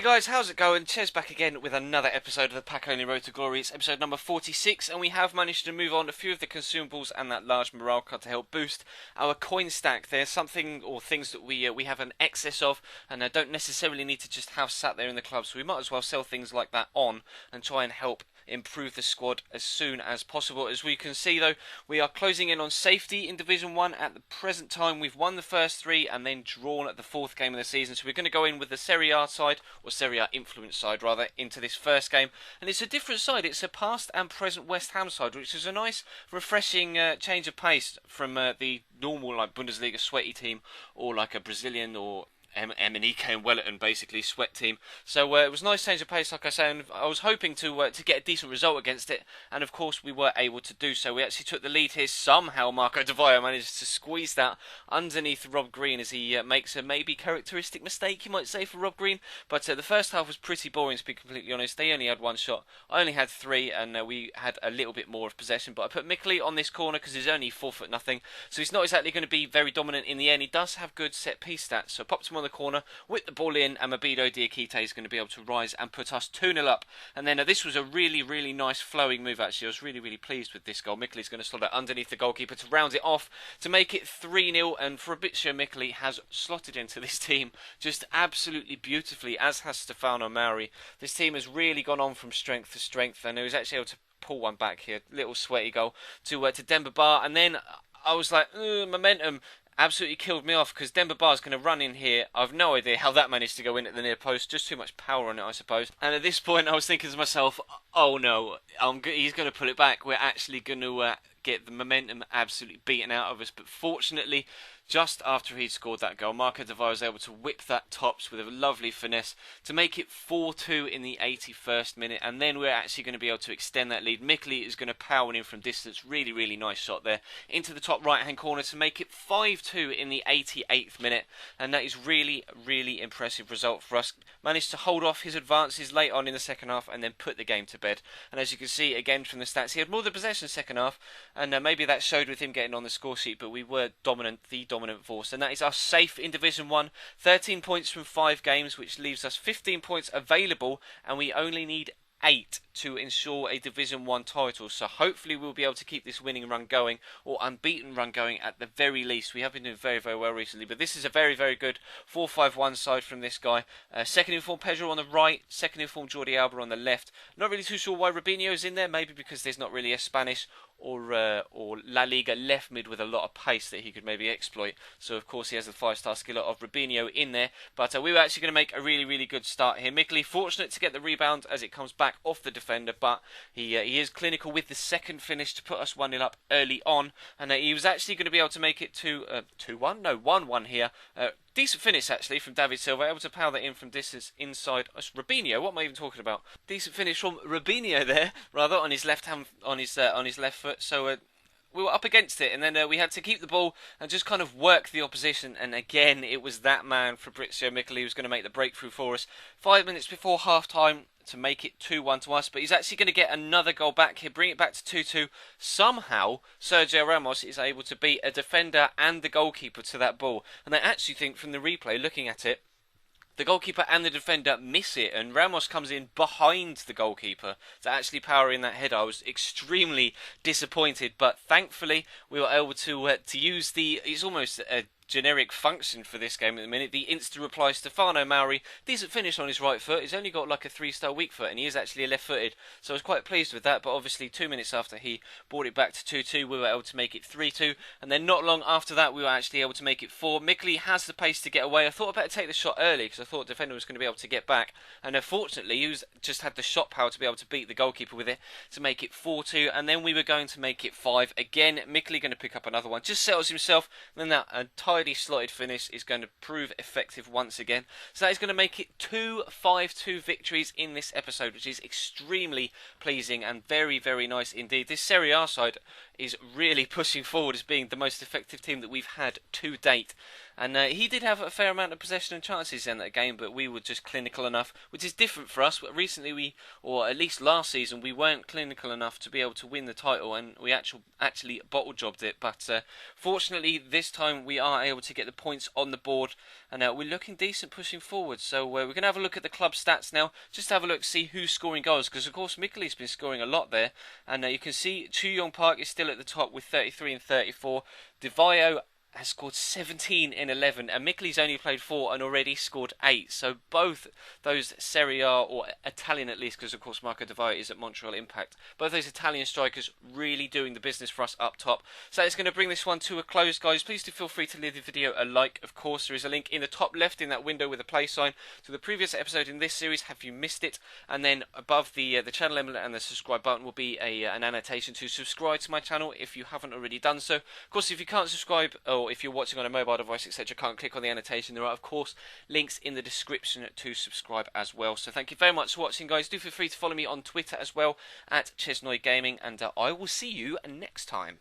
Hey guys, how's it going? Ches back again with another episode of the Pack Only Road to Glory. It's episode number 46, and we have managed to move on a few of the consumables and that large morale card to help boost our coin stack. There's something or things that we have an excess of, and don't necessarily need to just have sat there in the club, so we might as well sell things like that on and try and help improve the squad as soon as possible. As we can see though, we are closing in on safety in Division 1 at the present time. We've won the first three and then drawn at the fourth game of the season, so we're going to go in with the Serie A side, or Serie A influence side rather, into this first game. And it's a different side. It's a past and present West Ham side, which is a nice refreshing change of pace from the normal like Bundesliga sweaty team, or like a Brazilian or Emenike and Wellington basically sweat team. So it was a nice change of pace, like I say, and I was hoping to get a decent result against it, and of course we were able to do so. We actually took the lead here. Somehow Marco Di Vaio managed to squeeze that underneath Rob Green as he makes a maybe characteristic mistake, you might say, for Rob Green. But the first half was pretty boring, to be completely honest. They only had one shot. I only had three, and we had a little bit more of possession. But I put Mikkeli on this corner because he's only 4'0", so he's not exactly going to be very dominant in the end. He does have good set piece stats, so I popped him on the corner, whipped the ball in, and Mabido Diakite is going to be able to rise and put us 2-0 up. And then this was a really nice flowing move, actually. I was really pleased with this goal. Mikkeli's going to slot it underneath the goalkeeper to round it off to make it 3-0, and Fabrizio Mikkeli has slotted into this team just absolutely beautifully, as has Stefano Mauri. This team has really gone on from strength to strength, and he was actually able to pull one back here. Little sweaty goal to Demba Ba, and then I was like, momentum absolutely killed me off because Demba Ba is going to run in here. I've no idea how that managed to go in at the near post. Just too much power on it, I suppose. And at this point, I was thinking to myself, oh no, he's going to put it back. We're actually going to get the momentum absolutely beaten out of us. But fortunately, just after he'd scored that goal, Marco Di Vaio was able to whip that tops with a lovely finesse to make it 4-2 in the 81st minute, and then we're actually going to be able to extend that lead. Mikkeli is going to power in from distance, really nice shot there, into the top right hand corner to make it 5-2 in the 88th minute, and that is really impressive result for us. Managed to hold off his advances late on in the second half and then put the game to bed. And as you can see again from the stats, he had more of the possession second half, and maybe that showed with him getting on the score sheet, but we were the dominant force, and that is us safe in Division 1. 13 points from 5 games, which leaves us 15 points available, and we only need 8 to ensure a Division 1 title. So hopefully we'll be able to keep this winning run going, or unbeaten run going at the very least. We have been doing very well recently, but this is a very good 4-5-1 side from this guy. Second in form Pedro on the right, second in form Jordi Alba on the left. Not really too sure why Robinho is in there, maybe because there's not really a Spanish or La Liga left mid with a lot of pace that he could maybe exploit. So of course he has the 5-star skiller of Robinho in there. But we were actually going to make a really good start here. Mikkeli fortunate to get the rebound as it comes back off the defender, but he is clinical with the second finish to put us 1-0 up early on, and he was actually going to be able to make it 2-1, no 1-1 here. Decent finish actually from David Silva, able to power that in from distance inside Robinho. What am I even talking about? Decent finish from Robinho there, rather, on his left hand, on his left foot. So we were up against it, and then we had to keep the ball and just kind of work the opposition. And again, it was that man, Fabrizio Mikkeli, who was going to make the breakthrough for us 5 minutes before half time to make it 2-1 to us. But he's actually going to get another goal back here, bring it back to 2-2. Somehow Sergio Ramos is able to beat a defender and the goalkeeper to that ball, and I actually think from the replay, looking at it, the goalkeeper and the defender miss it, and Ramos comes in behind the goalkeeper to actually power in that header. I was extremely disappointed, but thankfully we were able to use the, it's almost a generic function for this game at the minute, the instant reply Stefano Mauri. Decent finish on his right foot. He's only got like a 3-star weak foot, and he is actually a left-footed, so I was quite pleased with that. But obviously 2 minutes after he brought it back to 2-2, we were able to make it 3-2, and then not long after that we were actually able to make it 4. Mikkeli has the pace to get away. I thought I'd better take the shot early because I thought the defender was going to be able to get back, and fortunately he just had the shot power to be able to beat the goalkeeper with it to make it 4-2, and then we were going to make it 5. Again, Mikkeli going to pick up another one, just settles himself, and then that tidy slotted finish is going to prove effective once again. So that is going to make it 2-5-2 victories in this episode, which is extremely pleasing and very nice indeed. This Serie A side is really pushing forward as being the most effective team that we've had to date. And he did have a fair amount of possession and chances in that game, but we were just clinical enough, which is different for us. But recently or at least last season, we weren't clinical enough to be able to win the title, and we actually bottle jobbed it. But fortunately, this time we are able to get the points on the board, and we're looking decent pushing forward. So we're going to have a look at the club stats now, just to have a look, see who's scoring goals, because of course Mikkeli's been scoring a lot there, and you can see Chu Yong Park is still at the top with 33 and 34. Devio has scored 17 in 11, and Mikkeli's only played 4 and already scored 8. So both those Serie A, or Italian at least, because of course Marco Di Vaio is at Montreal Impact, both those Italian strikers really doing the business for us up top. So it's going to bring this one to a close, guys. Please do feel free to leave the video a like. Of course, there is a link in the top left in that window with a play sign to the previous episode in this series, have you missed it, and then above the channel emblem and the subscribe button will be an annotation to subscribe to my channel if you haven't already done so. Of course, if you can't subscribe, or if you're watching on a mobile device, etc., can't click on the annotation, there are of course links in the description to subscribe as well. So thank you very much for watching, guys. Do feel free to follow me on Twitter as well at Chesnoy Gaming, and I will see you next time.